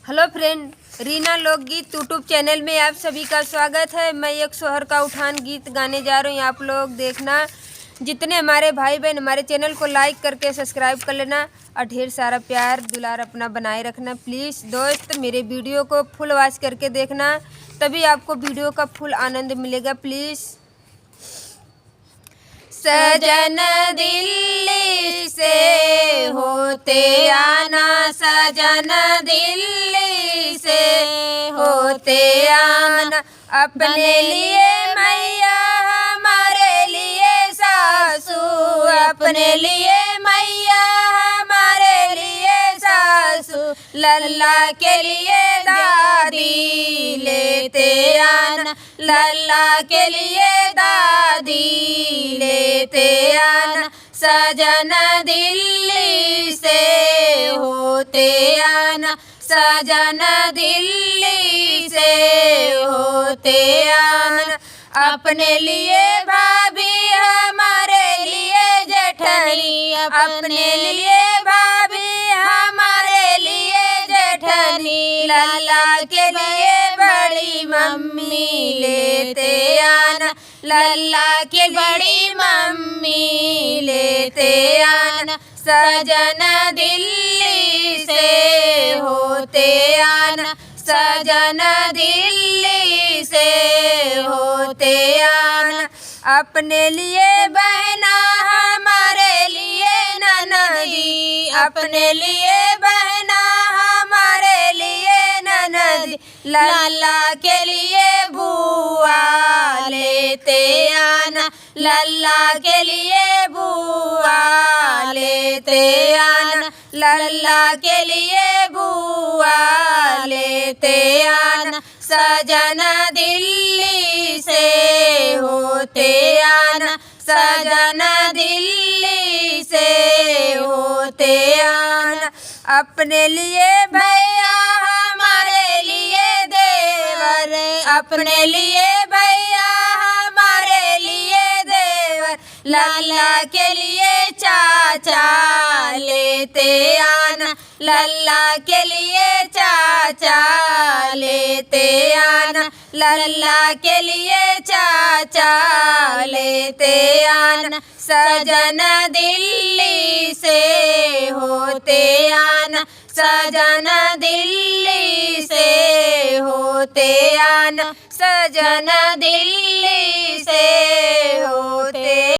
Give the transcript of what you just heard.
Hello friend, Reena लोकगीत YouTube channel में आप सभी का स्वागत है। मैं एक सोहर का उठान गीत गाने जा रही हूँ। आप लोग देखना, जितने हमारे भाई बहन हमारे चैनल को लाइक करके सब्सक्राइब कर लेना और ढेर सारा प्यार दुलार अपना बनाए रखना। प्लीज़ दोस्त, मेरे वीडियो को फुल वॉच करके देखना, तभी आपको वीडियो का फुल आनंद मिलेगा। प्लीज़। सजन दिल्ली से होते आना, सजन दिल्ली से होते आना, अपने लिए मैया हमारे लिए सासू, अपने लिए मैया हमारे लिए सासू, लल्ला के लिए दादी लेते आना, लल्ला के लिए दादी लेते आना, सजन दिल्ली से होते आना, सजन दिल्ली से होते आना, अपने लिए भाभी हमारे लिए जेठनी, अपने लिए भाभी हमारे लिए जेठनी, लल्ला के लिए बड़ी मम्मी लेते आना, लल्ला की बड़ी मम्मी लेते आना, सजन दिल्ली से होते आना, सजन दिल्ली से होते आना, अपने लिए बहना हमारे लिए ननदी, अपने लिए बहना हमारे लिए ननदी, लल्ला के लिए बुआ लेते आना, लल्ला के लिए बुआ लेते आना, लल्ला के लिए बुआ लेते आना, सजन दिल्ली से होते आना, सजन दिल्ली से होते आना, अपने लिए भैया हमारे लिए देवर, अपने लिए भैया हमारे लिए देवर, लल्ला के लिए चाचा लेते आना, लल्ला के लिए चाचा लेते आना, लल्ला के लिए चाचा लेते आना, सजन दिल्ली से होते आना, सजन दिल्ली से होते आना, सजन दिल्ली से होते